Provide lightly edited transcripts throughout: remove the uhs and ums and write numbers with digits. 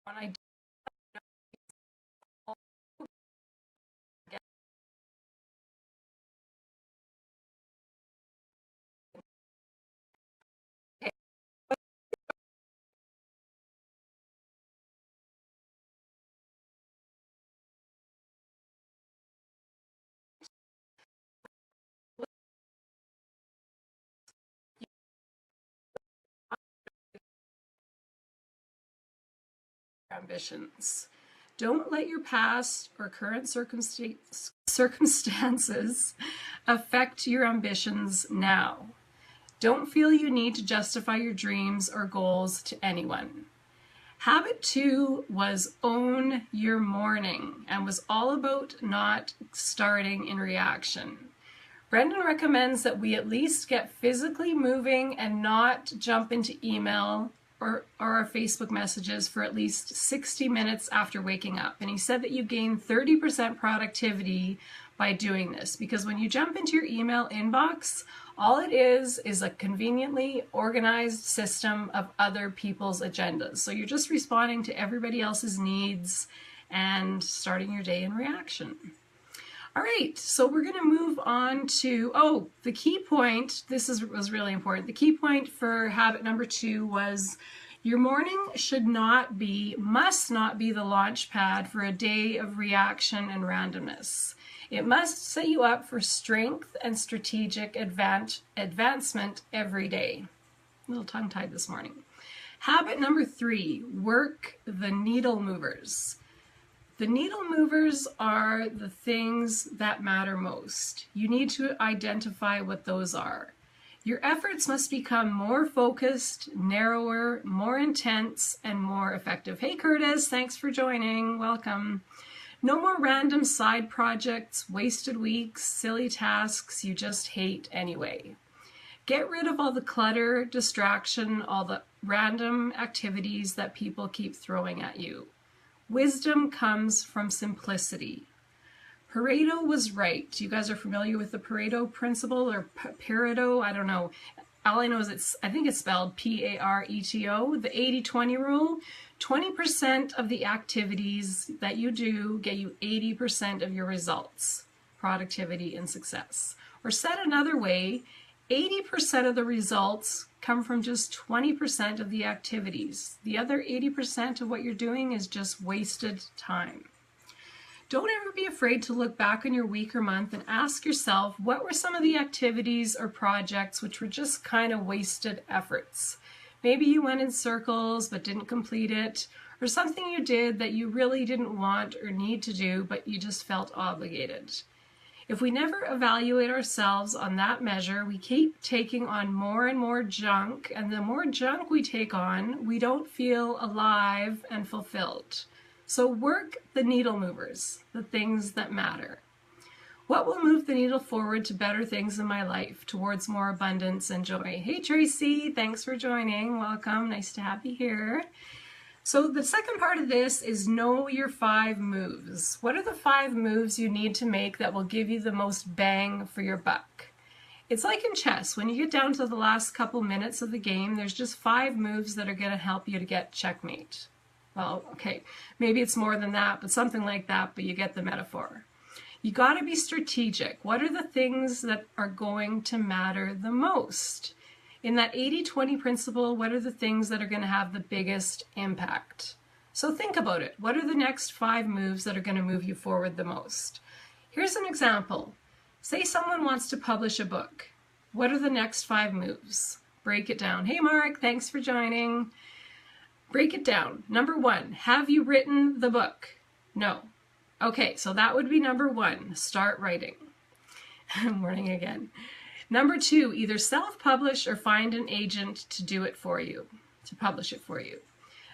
I ambitions. Don't let your past or current circumstances affect your ambitions now. Don't feel you need to justify your dreams or goals to anyone. Habit 2 was own your morning and was all about not starting in reaction. Brendon recommends that we at least get physically moving and not jump into email or our Facebook messages for at least 60 minutes after waking up. And he said that you gain 30% productivity by doing this, because when you jump into your email inbox, all it is a conveniently organized system of other people's agendas. So you're just responding to everybody else's needs and starting your day in reaction. All right, so we're going to move on to, the key point. This was really important. The key point for habit number 2 was your morning must not be the launch pad for a day of reaction and randomness. It must set you up for strength and strategic advancement every day. A little tongue-tied this morning. Habit number 3, work the needle movers. The needle movers are the things that matter most. You need to identify what those are. Your efforts must become more focused, narrower, more intense, and more effective. Hey Curtis, thanks for joining. Welcome. No more random side projects, wasted weeks, silly tasks you just hate anyway. Get rid of all the clutter, distraction, all the random activities that people keep throwing at you. Wisdom comes from simplicity. Pareto was right. You guys are familiar with the Pareto principle, or Pareto? I don't know. All I know is I think it's spelled Pareto, the 80-20 rule. 20% of the activities that you do get you 80% of your results, productivity and success. Or said another way, 80% of the results come from just 20% of the activities. The other 80% of what you're doing is just wasted time. Don't ever be afraid to look back on your week or month and ask yourself, what were some of the activities or projects which were just kind of wasted efforts? Maybe you went in circles but didn't complete it, or something you did that you really didn't want or need to do, but you just felt obligated. If we never evaluate ourselves on that measure, we keep taking on more and more junk, and the more junk we take on, we don't feel alive and fulfilled. So work the needle movers, the things that matter. What will move the needle forward to better things in my life, towards more abundance and joy? Hey Tracy, thanks for joining. Welcome, nice to have you here. So the second part of this is know your 5 moves. What are the 5 moves you need to make that will give you the most bang for your buck? It's like in chess. When you get down to the last couple minutes of the game, there's just 5 moves that are going to help you to get checkmate. Well, okay, maybe it's more than that, but something like that, but you get the metaphor. You got to be strategic. What are the things that are going to matter the most? In that 80-20 principle, what are the things that are going to have the biggest impact? So think about it. What are the next 5 moves that are going to move you forward the most? Here's an example. Say someone wants to publish a book. What are the next 5 moves? Break it down. Hey Mark, thanks for joining. Break it down. Number 1, have you written the book? No. Okay, so that would be number 1, start writing. Morning again. Number 2, either self-publish or find an agent to do it for you, to publish it for you.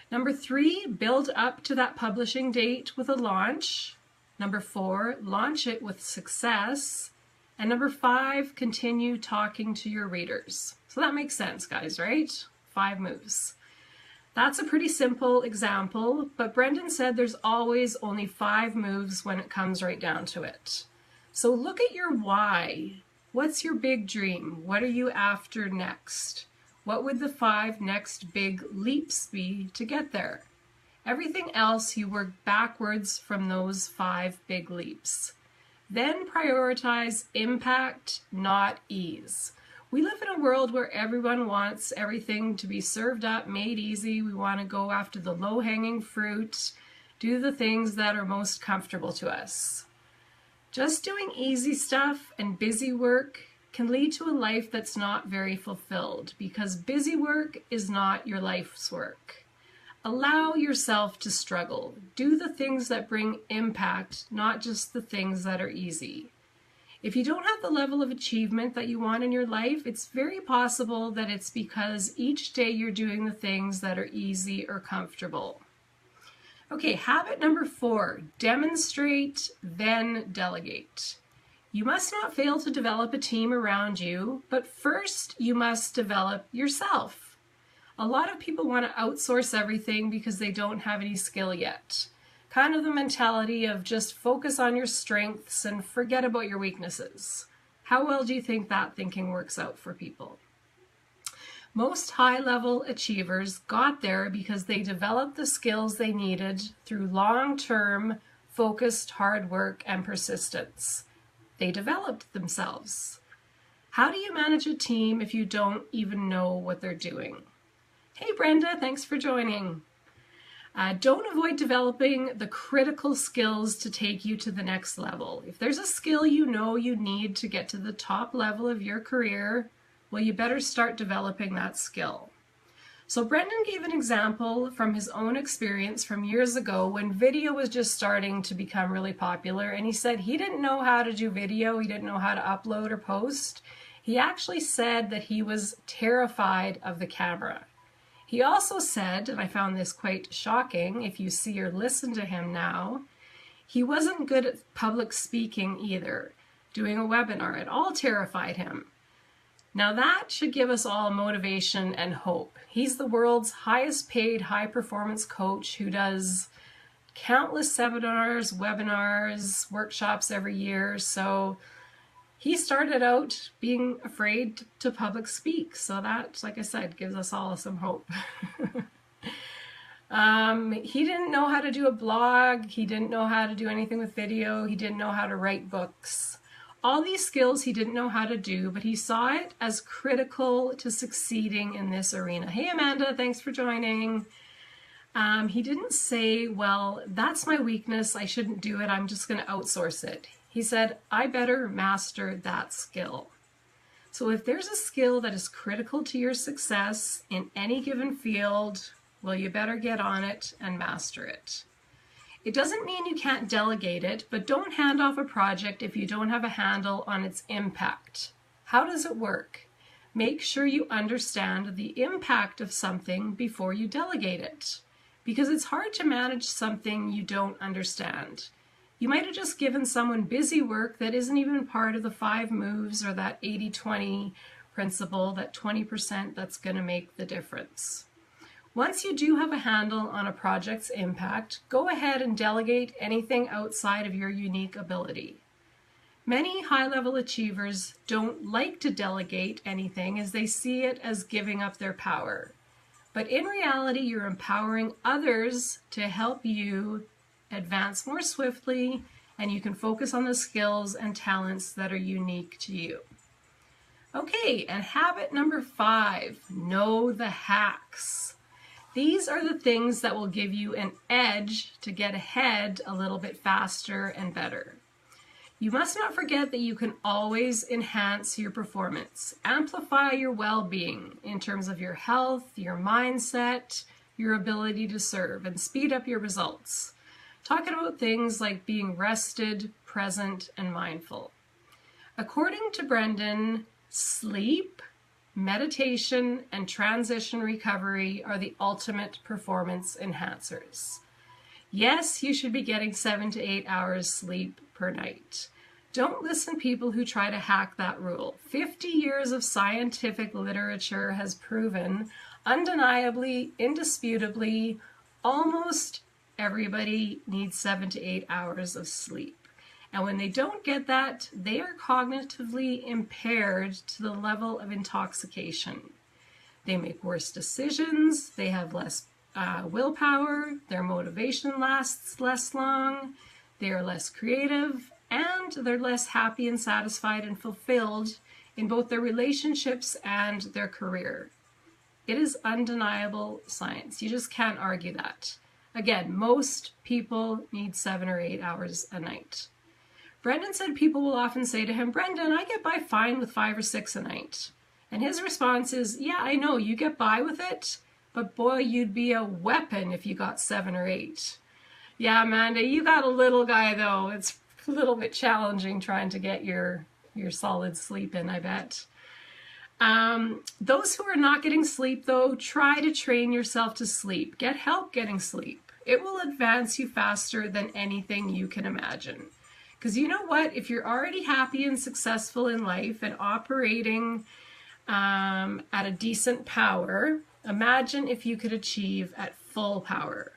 Number 3, build up to that publishing date with a launch. Number 4, launch it with success. And number 5, continue talking to your readers. So that makes sense, guys, right? 5 moves. That's a pretty simple example, but Brendon said there's always only 5 moves when it comes right down to it. So look at your why. What's your big dream? What are you after next? What would the 5 next big leaps be to get there? Everything else, you work backwards from those 5 big leaps. Then prioritize impact, not ease. We live in a world where everyone wants everything to be served up, made easy. We want to go after the low-hanging fruit, do the things that are most comfortable to us. Just doing easy stuff and busy work can lead to a life that's not very fulfilled, because busy work is not your life's work. Allow yourself to struggle. Do the things that bring impact, not just the things that are easy. If you don't have the level of achievement that you want in your life, it's very possible that it's because each day you're doing the things that are easy or comfortable. Okay, habit number 4, demonstrate, then delegate. You must not fail to develop a team around you, but first you must develop yourself. A lot of people want to outsource everything because they don't have any skill yet. Kind of the mentality of just focus on your strengths and forget about your weaknesses. How well do you think that thinking works out for people? Most high-level achievers got there because they developed the skills they needed through long-term, focused hard work and persistence. They developed themselves. How do you manage a team if you don't even know what they're doing? Hey Brenda, thanks for joining. Don't avoid developing the critical skills to take you to the next level. If there's a skill you know you need to get to the top level of your career, well, you better start developing that skill. So Brendon gave an example from his own experience from years ago when video was just starting to become really popular, and he said he didn't know how to do video, he didn't know how to upload or post. He actually said that he was terrified of the camera. He also said, and I found this quite shocking if you see or listen to him now, he wasn't good at public speaking either. Doing a webinar, it all terrified him. Now that should give us all motivation and hope. He's the world's highest paid high performance coach who does countless seminars, webinars, workshops every year. So he started out being afraid to public speak. So that, like I said, gives us all some hope. He didn't know how to do a blog. He didn't know how to do anything with video. He didn't know how to write books. All these skills he didn't know how to do, but he saw it as critical to succeeding in this arena. Hey Amanda, thanks for joining. He didn't say, well, that's my weakness, I shouldn't do it, I'm just going to outsource it. He said, I better master that skill. So if there's a skill that is critical to your success in any given field, well, you better get on it and master it. It doesn't mean you can't delegate it, but don't hand off a project if you don't have a handle on its impact. How does it work? Make sure you understand the impact of something before you delegate it, because it's hard to manage something you don't understand. You might have just given someone busy work that isn't even part of the 5 moves or that 80-20 principle, that 20% that's going to make the difference. Once you do have a handle on a project's impact, go ahead and delegate anything outside of your unique ability. Many high-level achievers don't like to delegate anything as they see it as giving up their power. But in reality, you're empowering others to help you advance more swiftly, and you can focus on the skills and talents that are unique to you. Okay, and habit number 5, know the hacks. These are the things that will give you an edge to get ahead a little bit faster and better. You must not forget that you can always enhance your performance, amplify your well-being in terms of your health, your mindset, your ability to serve, and speed up your results. Talking about things like being rested, present, and mindful. According to Brendon, sleep, meditation, and transition recovery are the ultimate performance enhancers. Yes, you should be getting 7 to 8 hours sleep per night. Don't listen to people who try to hack that rule. 50 years of scientific literature has proven, undeniably, indisputably, almost everybody needs 7 to 8 hours of sleep. And when they don't get that, they are cognitively impaired to the level of intoxication. They make worse decisions, they have less willpower, their motivation lasts less long, they are less creative, and they're less happy and satisfied and fulfilled in both their relationships and their career. It is undeniable science. You just can't argue that. Again, most people need 7 or 8 hours a night. Brendon said people will often say to him, "Brendon, I get by fine with 5 or 6 a night." And his response is, "Yeah, I know, you get by with it, but boy, you'd be a weapon if you got 7 or 8. Yeah, Amanda, you got a little guy though. It's a little bit challenging trying to get your solid sleep in, I bet. Those who are not getting sleep though, try to train yourself to sleep. Get help getting sleep. It will advance you faster than anything you can imagine. Because you know what? If you're already happy and successful in life and operating at a decent power, imagine if you could achieve at full power.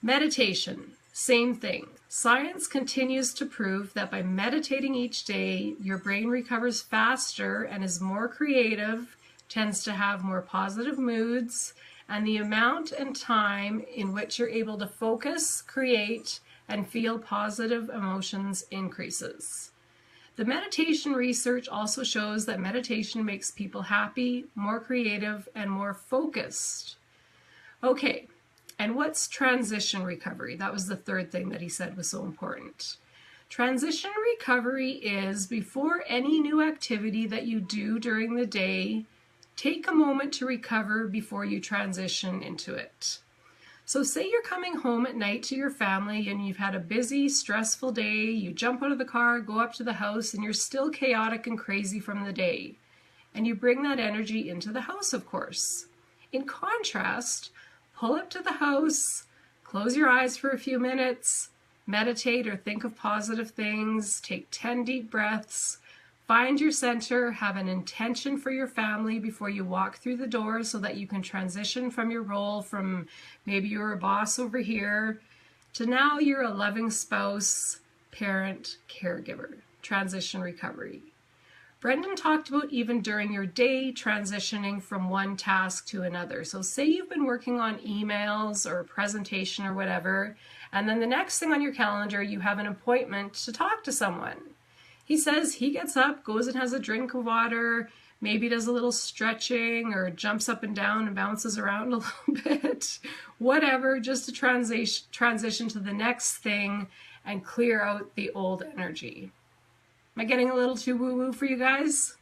Meditation, same thing. Science continues to prove that by meditating each day, your brain recovers faster and is more creative, tends to have more positive moods, and the amount and time in which you're able to focus, create, and feel positive emotions increases. The meditation research also shows that meditation makes people happy, more creative, and more focused. Okay, and what's transition recovery? That was the third thing that he said was so important. Transition recovery is before any new activity that you do during the day, take a moment to recover before you transition into it. So say you're coming home at night to your family and you've had a busy, stressful day, you jump out of the car, go up to the house, and you're still chaotic and crazy from the day. And you bring that energy into the house, of course. In contrast, pull up to the house, close your eyes for a few minutes, meditate or think of positive things, take 10 deep breaths, find your center, have an intention for your family before you walk through the door so that you can transition from your role from maybe you're a boss over here to now you're a loving spouse, parent, caregiver. Transition recovery. Brendon talked about even during your day transitioning from one task to another. So say you've been working on emails or a presentation or whatever, and then the next thing on your calendar, you have an appointment to talk to someone. He says he gets up, goes and has a drink of water, maybe does a little stretching or jumps up and down and bounces around a little bit, whatever, just to transition to the next thing and clear out the old energy. Am I getting a little too woo-woo for you guys?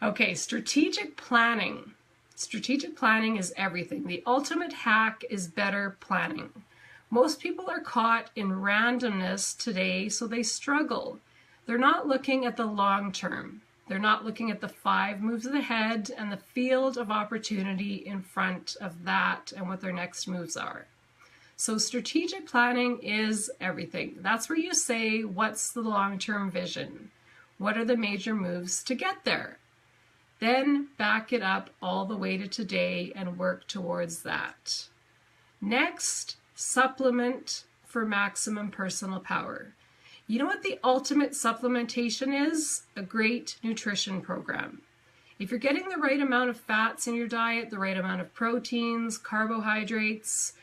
Okay, strategic planning. Strategic planning is everything. The ultimate hack is better planning. Most people are caught in randomness today, so they struggle. They're not looking at the long term. They're not looking at the 5 moves ahead and the field of opportunity in front of that and what their next moves are. So strategic planning is everything. That's where you say, what's the long-term vision? What are the major moves to get there? Then back it up all the way to today and work towards that. Next, supplement for maximum personal power. You know what the ultimate supplementation is? A great nutrition program. If you're getting the right amount of fats in your diet, the right amount of proteins, carbohydrates,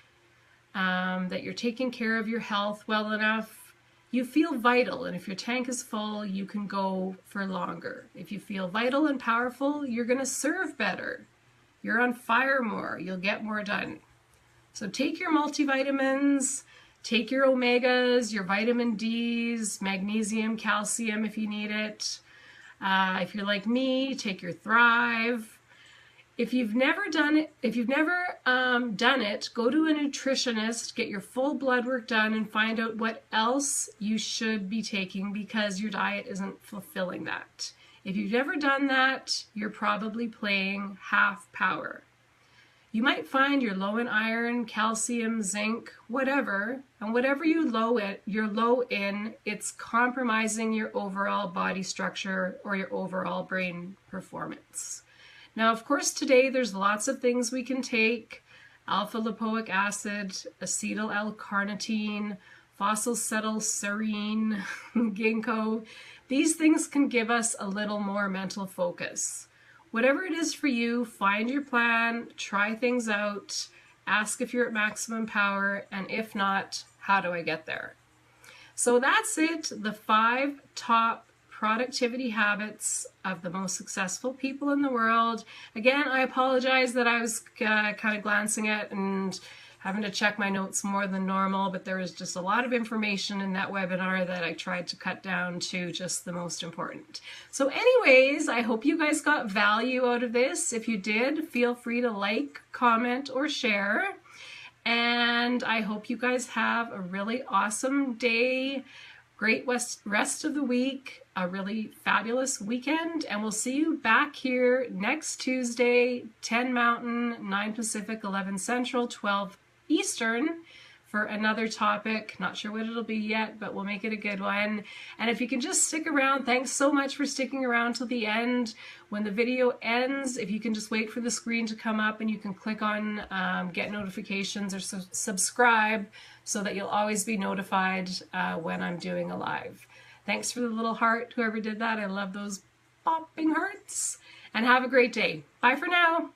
that you're taking care of your health well enough, you feel vital. And if your tank is full, you can go for longer. If you feel vital and powerful, you're going to serve better. You're on fire more. You'll get more done. So take your multivitamins, take your omegas, your vitamin Ds, magnesium, calcium if you need it. If you're like me, take your Thrive. If you've never done it, go to a nutritionist, get your full blood work done, and find out what else you should be taking because your diet isn't fulfilling that. If you've never done that, you're probably playing half power. You might find you're low in iron, calcium, zinc, whatever, and whatever you're low in, it's compromising your overall body structure or your overall brain performance. Now, of course, today there's lots of things we can take: alpha-lipoic acid, acetyl L-carnitine, phosphacetylserine, ginkgo. These things can give us a little more mental focus. whatever it is for you, find your plan, try things out, ask if you're at maximum power, and if not, how do I get there? So that's it, the 5 top productivity habits of the most successful people in the world. Again, I apologize that I was kind of glancing at and having to check my notes more than normal, but there was just a lot of information in that webinar that I tried to cut down to just the most important. So anyways, I hope you guys got value out of this. If you did, feel free to like, comment, or share. And I hope you guys have a really awesome day, great rest of the week, a really fabulous weekend, and we'll see you back here next Tuesday, 10 Mountain, 9 Pacific, 11 Central, 12 Eastern, for another topic. Not sure what it'll be yet, but we'll make it a good one. And if you can just stick around, thanks so much for sticking around till the end. When the video ends, if you can just wait for the screen to come up and you can click on get notifications or subscribe so that you'll always be notified when I'm doing a live. Thanks for the little heart, whoever did that. I love those popping hearts. And have a great day. Bye for now.